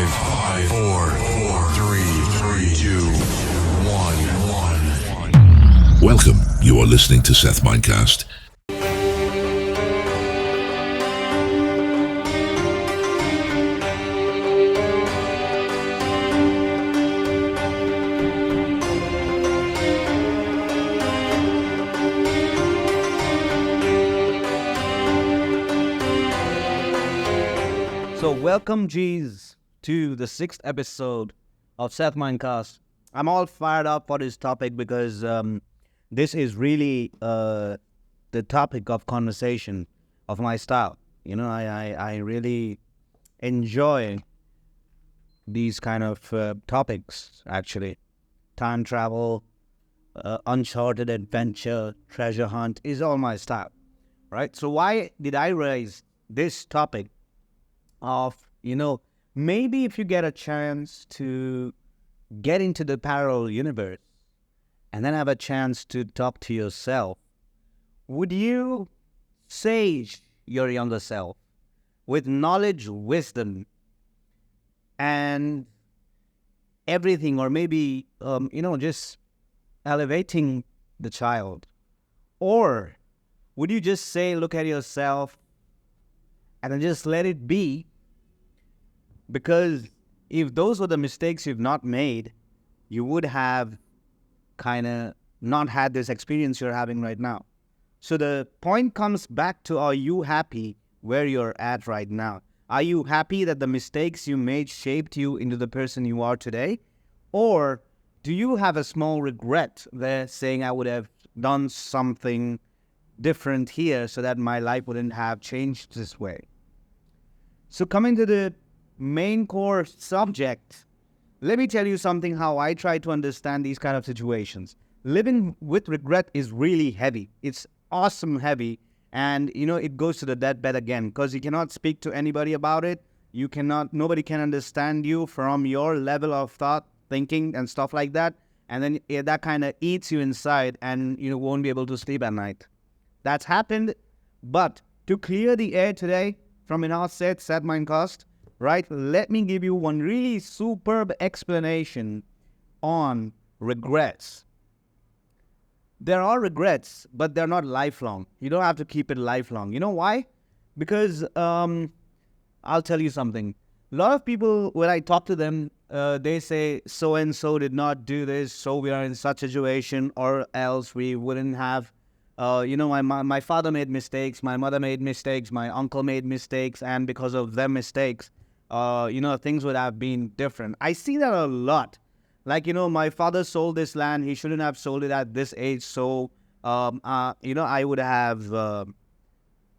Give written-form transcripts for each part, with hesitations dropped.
Five, four, three, two, one. Welcome. You are listening to Seth Minecast. So welcome, G's, to the 6th episode of Seth Minecast. I'm all fired up for this topic because this is really the topic of conversation of my style. You know, I really enjoy these kind of topics, actually. Time travel, uncharted adventure, treasure hunt is all my style, right? So why did I raise this topic of, maybe if you get a chance to get into the parallel universe and then have a chance to talk to yourself, would you sage your younger self with knowledge, wisdom, and everything, or maybe, just elevating the child? Or would you just say, look at yourself and then just let it be? Because if those were the mistakes you've not made, you would have kind of not had this experience you're having right now. So the point comes back to, are you happy where you're at right now? Are you happy that the mistakes you made shaped you into the person you are today? Or do you have a small regret there saying, I would have done something different here so that my life wouldn't have changed this way? So coming to the main core subject, let me tell you something how I try to understand these kind of situations. Living with regret is really heavy. It's awesome heavy. And, it goes to the deathbed again because you cannot speak to anybody about it. Nobody can understand you from your level of thought, thinking, and stuff like that. And then that kind of eats you inside and you won't be able to sleep at night. That's happened. But to clear the air today from an Seth Minecast, right, let me give you one really superb explanation on regrets. There are regrets, but they're not lifelong. You don't have to keep it lifelong. You know why? Because I'll tell you something. A lot of people, when I talk to them, they say, so-and-so did not do this, so we are in such a situation, or else we wouldn't have. My father made mistakes, my mother made mistakes, my uncle made mistakes, and because of their mistakes, things would have been different. I see that a lot. Like, my father sold this land. He shouldn't have sold it at this age. So, I would have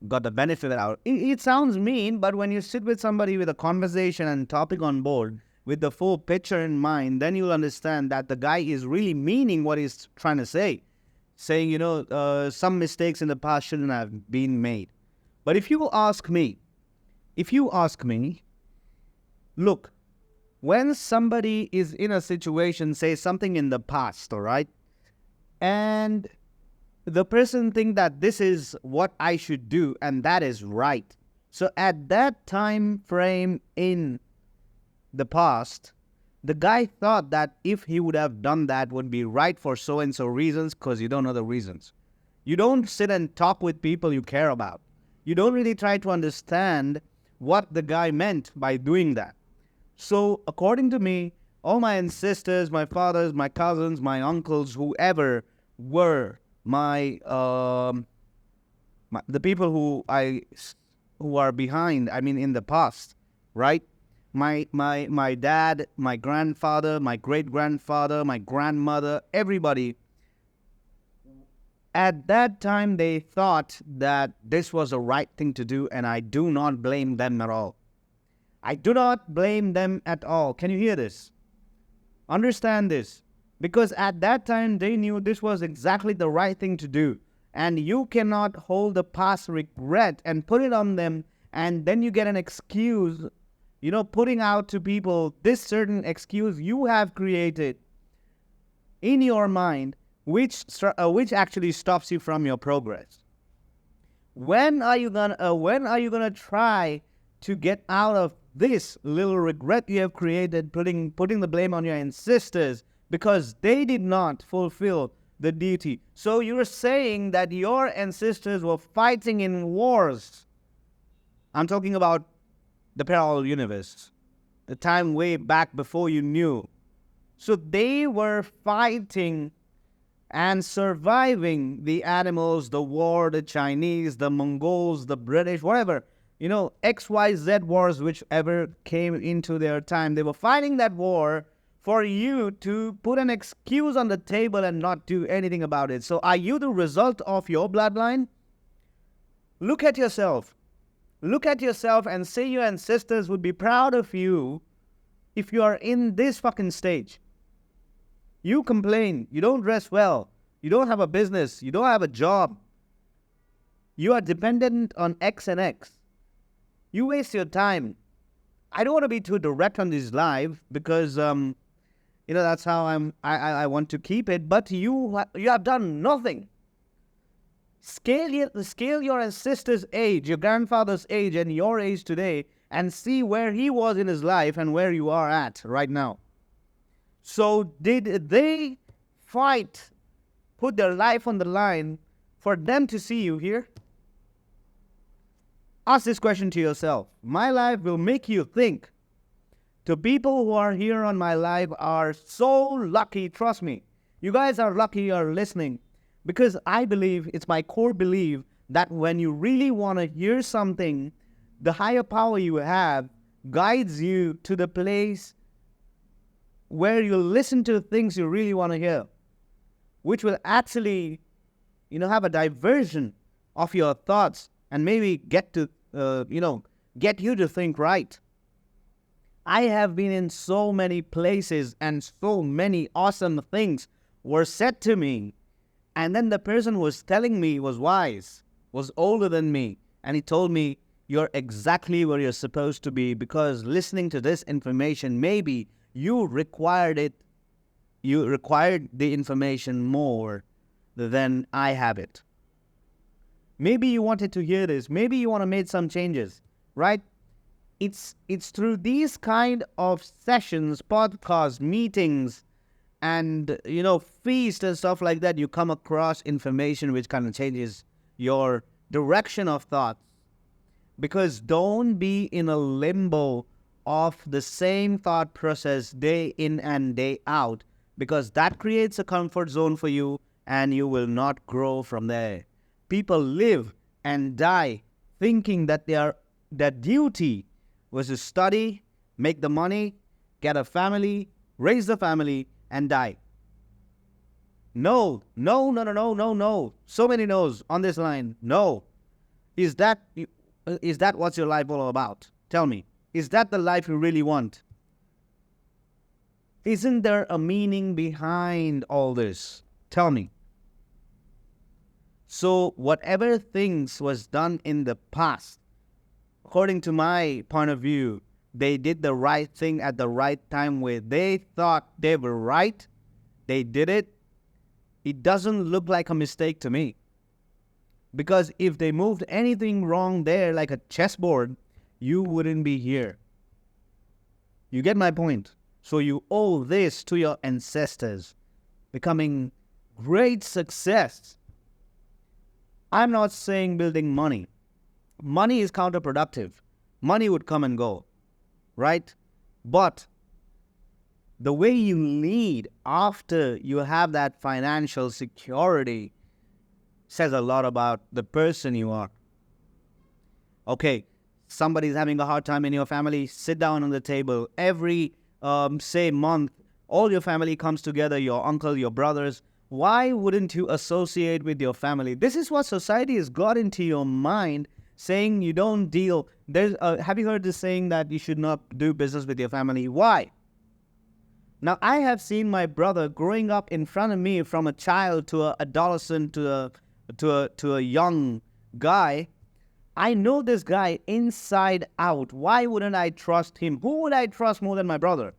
got the benefit out. It sounds mean, but when you sit with somebody with a conversation and topic on board with the full picture in mind, then you'll understand that the guy is really meaning what he's trying to say. Saying, some mistakes in the past shouldn't have been made. But if you ask me, look, when somebody is in a situation, say something in the past, all right, and the person think that this is what I should do and that is right. So at that time frame in the past, the guy thought that if he would have done that would be right for so-and-so reasons, because you don't know the reasons. You don't sit and talk with people you care about. You don't really try to understand what the guy meant by doing that. So according to me, all my ancestors, my fathers, my cousins, my uncles, whoever were the people who are behind, in the past, right? My dad, my grandfather, my great-grandfather, my grandmother, everybody, at that time they thought that this was the right thing to do, and I do not blame them at all. I do not blame them at all. Can you hear this? Understand this. Because at that time they knew this was exactly the right thing to do. And you cannot hold the past regret and put it on them, and then you get an excuse, putting out to people this certain excuse you have created in your mind, which actually stops you from your progress. When are you gonna try to get out of this little regret you have created, putting the blame on your ancestors because they did not fulfill the duty. So you're saying that your ancestors were fighting in wars. I'm talking about the parallel universe, the time way back before you knew. So they were fighting and surviving the animals, the war, the Chinese, the Mongols, the British, whatever. XYZ wars, whichever came into their time. They were fighting that war for you to put an excuse on the table and not do anything about it. So are you the result of your bloodline? Look at yourself. Look at yourself and say your ancestors would be proud of you if you are in this fucking stage. You complain, you don't dress well, you don't have a business, you don't have a job. You are dependent on X and X. You waste your time. I don't want to be too direct on this live because, that's how I want to keep it. But you have done nothing. Scale your ancestor's age, your grandfather's age, and your age today, and see where he was in his life and where you are at right now. So did they fight, put their life on the line for them to see you here? Ask this question to yourself. My life will make you think. The people who are here on my live are so lucky, trust me. You guys are lucky you're listening because I believe, it's my core belief, that when you really want to hear something, the higher power you have guides you to the place where you listen to things you really want to hear, which will actually, have a diversion of your thoughts and maybe get you to think right. I have been in so many places and so many awesome things were said to me. And then the person who was telling me was wise, was older than me. And he told me, you're exactly where you're supposed to be because listening to this information, maybe you required the information more than I have it. Maybe you wanted to hear this. Maybe you want to make some changes, right? It's through these kind of sessions, podcasts, meetings, and, feast and stuff like that, you come across information which kind of changes your direction of thoughts. Because don't be in a limbo of the same thought process day in and day out, because that creates a comfort zone for you and you will not grow from there. People live and die thinking that their duty was to study, make the money, get a family, raise the family, and die. No. So many no's on this line. No. Is that what's your life all about? Tell me. Is that the life you really want? Isn't there a meaning behind all this? Tell me. So whatever things was done in the past, according to my point of view, they did the right thing at the right time where they thought they were right. They did it. It doesn't look like a mistake to me. Because if they moved anything wrong there like a chessboard, you wouldn't be here. You get my point? So you owe this to your ancestors, becoming great success. I'm not saying building money. Money is counterproductive. Money would come and go, right? But the way you lead after you have that financial security says a lot about the person you are. Okay, somebody's having a hard time in your family, sit down on the table. Every, month, all your family comes together, your uncle, your brothers. Why wouldn't you associate with your family? This is what society has got into your mind, saying you don't deal. Have you heard this saying that you should not do business with your family? Why? Now, I have seen my brother growing up in front of me from a child to an adolescent to a young guy. I know this guy inside out. Why wouldn't I trust him? Who would I trust more than my brother?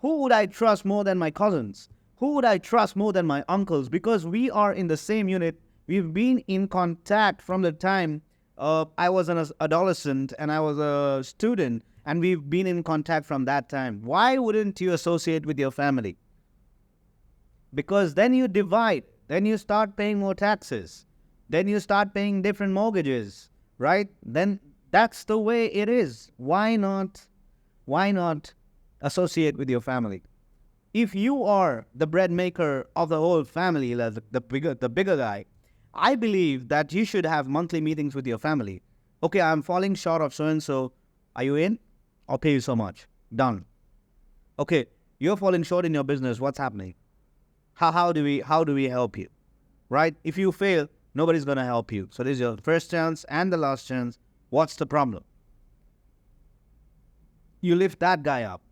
Who would I trust more than my cousins? Who would I trust more than my uncles? Because we are in the same unit. We've been in contact from the time I was an adolescent and I was a student. and we've been in contact from that time. Why wouldn't you associate with your family? Because then you divide, then you start paying more taxes, then you start paying different mortgages, right? Then that's the way it is. Why not associate with your family? If you are the bread maker of the whole family, like the bigger guy, I believe that you should have monthly meetings with your family. Okay, I'm falling short of so-and-so. Are you in? I'll pay you so much. Done. Okay, you're falling short in your business. What's happening? How do we help you? Right? If you fail, nobody's going to help you. So this is your first chance and the last chance. What's the problem? You lift that guy up.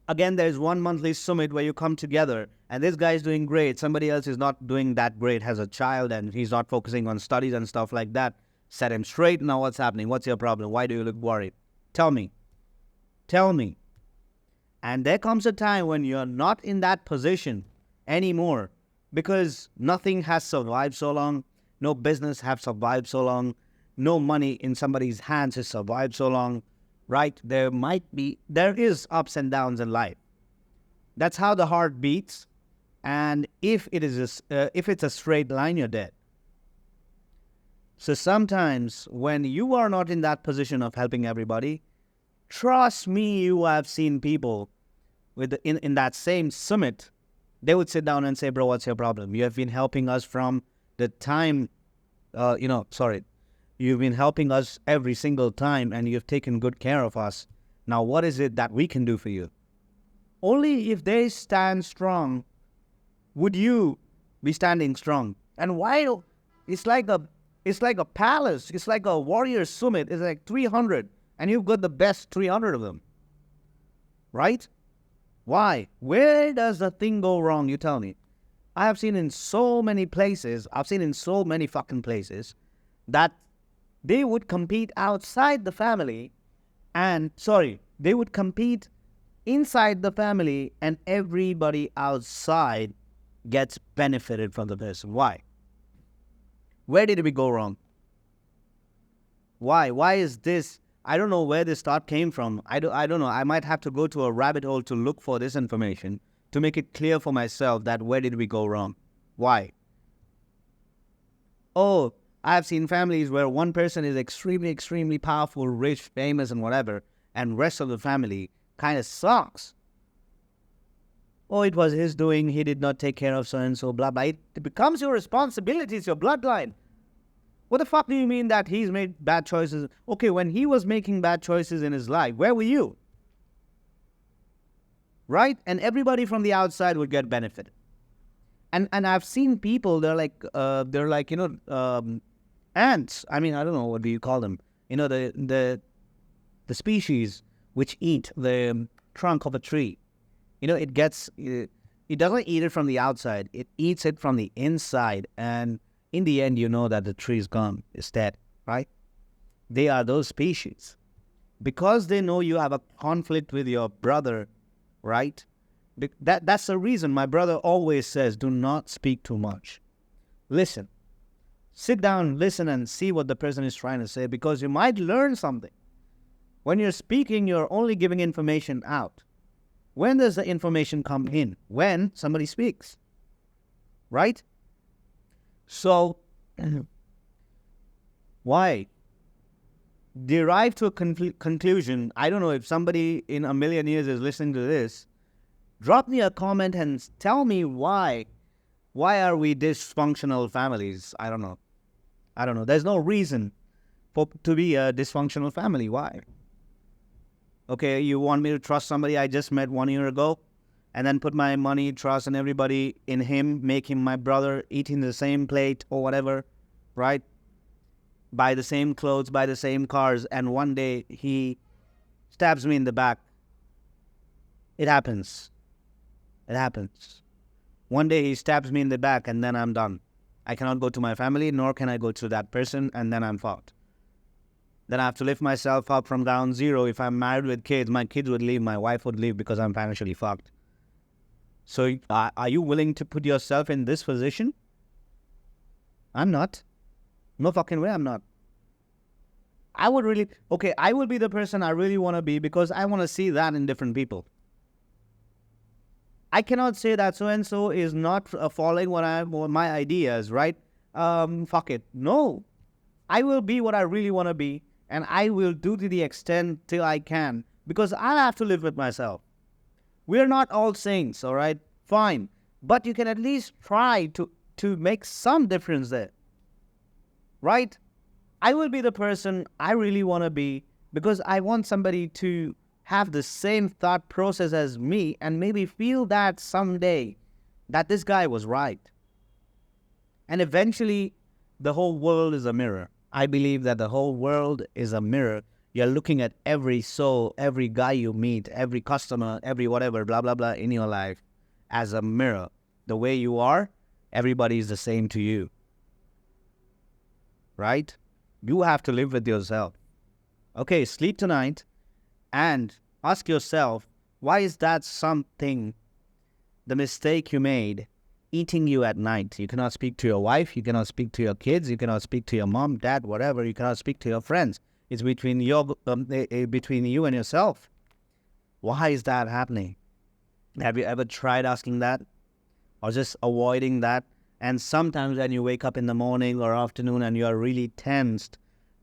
Again, there's one monthly summit where you come together and this guy is doing great. Somebody else is not doing that great, has a child and he's not focusing on studies and stuff like that. Set him straight. Now what's happening? What's your problem? Why do you look worried? Tell me. And there comes a time when you're not in that position anymore because nothing has survived so long. No business has survived so long. No money in somebody's hands has survived so long. Right? There is ups and downs in life. That's how the heart beats. And if it's a straight line, you're dead. So sometimes when you are not in that position of helping everybody, trust me, you have seen people in that same summit, they would sit down and say, bro, what's your problem? You have been helping us from the time, you've been helping us every single time and you've taken good care of us. Now, what is it that we can do for you? Only if they stand strong would you be standing strong. And while it's like a palace, it's like a warrior summit, it's like 300, and you've got the best 300 of them. Right? Why? Where does the thing go wrong? You tell me. I have seen in so many places, that they would compete outside the family they would compete inside the family and everybody outside gets benefited from the person. Why? Where did we go wrong? Why? Why is this? I don't know where this thought came from. I don't know. I might have to go to a rabbit hole to look for this information to make it clear for myself that where did we go wrong? Why? Oh, I've seen families where one person is extremely, extremely powerful, rich, famous, and whatever, and rest of the family kind of sucks. Oh, it was his doing. He did not take care of so-and-so, blah, blah. It becomes your responsibility. It's your bloodline. What the fuck do you mean that he's made bad choices? Okay, when he was making bad choices in his life, where were you? Right? And everybody from the outside would get benefited. And I've seen people, they're like ants. I mean, I don't know, what do you call them? You know, the species which eat the trunk of a tree. You know, it doesn't eat it from the outside. It eats it from the inside. And in the end, you know that the tree is gone. It's dead, right? They are those species. Because they know you have a conflict with your brother, right? That's the reason my brother always says, do not speak too much. Listen. Sit down, listen, and see what the person is trying to say, because you might learn something. When you're speaking, you're only giving information out. When does the information come in? When somebody speaks. Right? So, why? Derive to a conclusion. I don't know if somebody in a million years is listening to this. Drop me a comment and tell me why. Why are we dysfunctional families? I don't know. There's no reason to be a dysfunctional family. Why? Okay, you want me to trust somebody I just met 1 year ago and then put my money, trust, and everybody in him, make him my brother, eating the same plate or whatever, right? Buy the same clothes, buy the same cars, and one day he stabs me in the back. It happens. One day he stabs me in the back and then I'm done. I cannot go to my family, nor can I go to that person, and then I'm fucked. Then I have to lift myself up from ground zero. If I'm married with kids, my kids would leave, my wife would leave because I'm financially fucked. So are you willing to put yourself in this position? I'm not. No fucking way I'm not. I will be the person I really want to be because I want to see that in different people. I cannot say that so-and-so is not following what my ideas, right? Fuck it. No. I will be what I really want to be, and I will do to the extent till I can, because I'll have to live with myself. We're not all saints, all right? Fine. But you can at least try to make some difference there, right? I will be the person I really want to be because I want somebody to have the same thought process as me and maybe feel that someday that this guy was right. And eventually, the whole world is a mirror. I believe that the whole world is a mirror. You're looking at every soul, every guy you meet, every customer, every whatever, blah, blah, blah, in your life as a mirror. The way you are, everybody is the same to you. Right? You have to live with yourself. Okay, sleep tonight and ask yourself, why is that something, the mistake you made, eating you at night? You cannot speak to your wife, you cannot speak to your kids, you cannot speak to your mom, dad, whatever, you cannot speak to your friends. It's between you and yourself. Why is that happening? Have you ever tried asking that? Or just avoiding that? And sometimes when you wake up in the morning or afternoon and you are really tensed,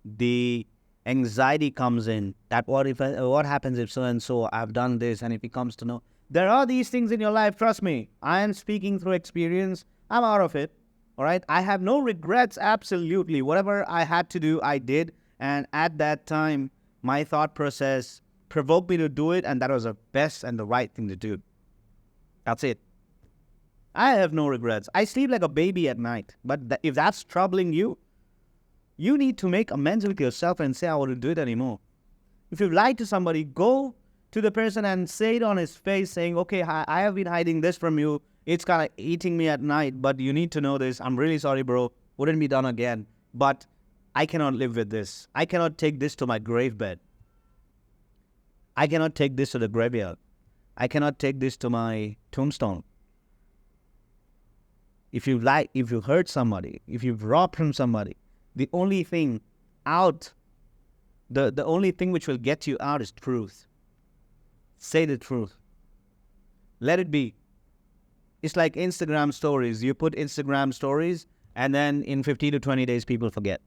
the anxiety comes in. That what happens if so-and-so, I've done this, and if he comes to know. There are these things in your life, trust me. I am speaking through experience. I'm out of it, all right? I have no regrets, absolutely. Whatever I had to do, I did. And at that time, my thought process provoked me to do it, and that was the best and the right thing to do. That's it. I have no regrets. I sleep like a baby at night. But if that's troubling you, you need to make amends with yourself and say, I won't do it anymore. If you've lied to somebody, go to the person and say it on his face, saying, okay, I have been hiding this from you. It's kind of eating me at night, but you need to know this. I'm really sorry, bro. Wouldn't be done again. But I cannot live with this. I cannot take this to my grave bed. I cannot take this to the graveyard. I cannot take this to my tombstone. If you lie, if you hurt somebody, if you've robbed from somebody, the only thing out, the only thing which will get you out is truth. Say the truth. Let it be. It's like Instagram stories. You put Instagram stories and then in 15 to 20 days people forget.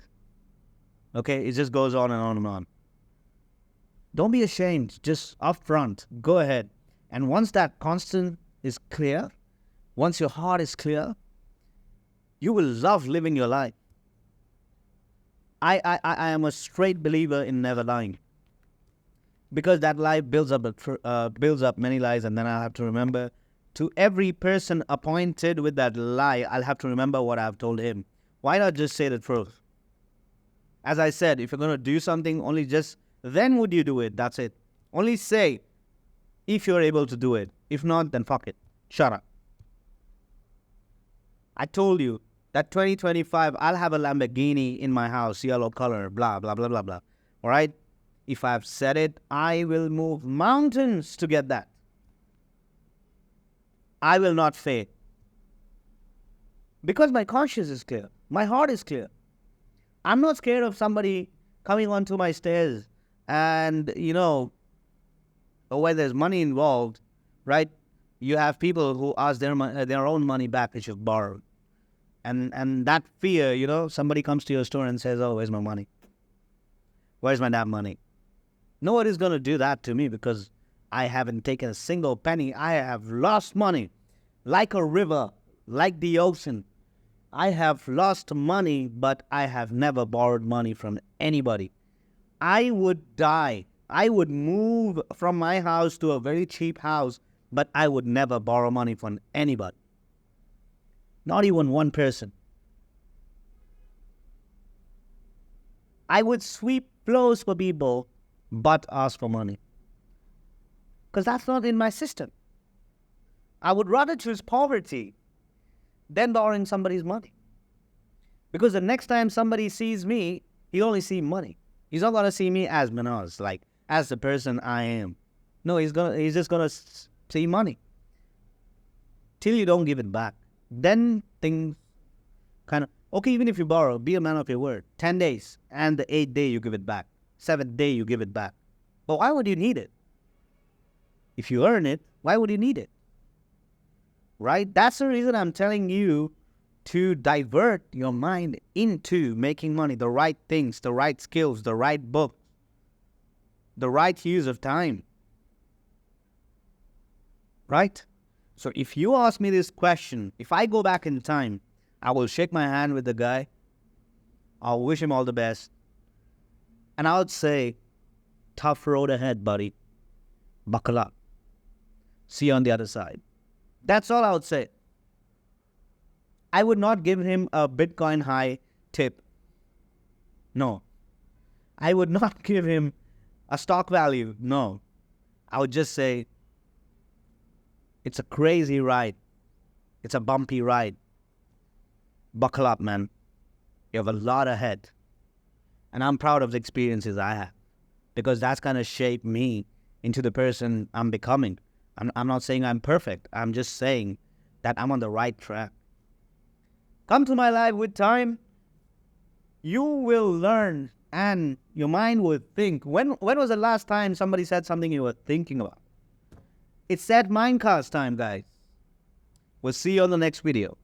Okay? It just goes on and on and on. Don't be ashamed. Just upfront. Go ahead. And once that constant is clear, once your heart is clear, you will love living your life. I am a straight believer in never lying. Because that lie builds up many lies, and then I'll have to remember, to every person appointed with that lie, I'll have to remember what I've told him. Why not just say the truth? As I said, if you're going to do something, only just then would you do it. That's it. Only say if you're able to do it. If not, then fuck it. Shut up. I told you that 2025, I'll have a Lamborghini in my house, yellow color, blah, blah, blah, blah, blah. All right? If I've said it, I will move mountains to get that. I will not fail. Because my conscience is clear. My heart is clear. I'm not scared of somebody coming onto my stairs and, when there's money involved, right? You have people who ask their own money back which you've borrowed. And that fear, somebody comes to your store and says, oh, where's my money? Where's my damn money? Nobody's going to do that to me because I haven't taken a single penny. I have lost money like a river, like the ocean. I have lost money, but I have never borrowed money from anybody. I would die. I would move from my house to a very cheap house, but I would never borrow money from anybody. Not even one person. I would sweep floors for people, but ask for money. Because that's not in my system. I would rather choose poverty than borrowing somebody's money. Because the next time somebody sees me, he'll only see money. He's not going to see me as Manaz, like as the person I am. No, he's just going to see money. Till you don't give it back. Then things kind of, okay, even if you borrow, be a man of your word. 10 days, and the 8th day you give it back. Seventh day, you give it back. But why would you need it? If you earn it, why would you need it? Right? That's the reason I'm telling you to divert your mind into making money, the right things, the right skills, the right book, the right use of time. Right? So if you ask me this question, if I go back in time, I will shake my hand with the guy. I'll wish him all the best. And I would say, tough road ahead, buddy. Buckle up. See you on the other side. That's all I would say. I would not give him a Bitcoin high tip. No. I would not give him a stock value. No. I would just say, it's a crazy ride. It's a bumpy ride. Buckle up, man. You have a lot ahead. And I'm proud of the experiences I have, because that's going to shape me into the person I'm becoming. I'm not saying I'm perfect. I'm just saying that I'm on the right track. Come to my live with time. You will learn and your mind will think. When was the last time somebody said something you were thinking about? It's Seth Minecast time, guys. We'll see you on the next video.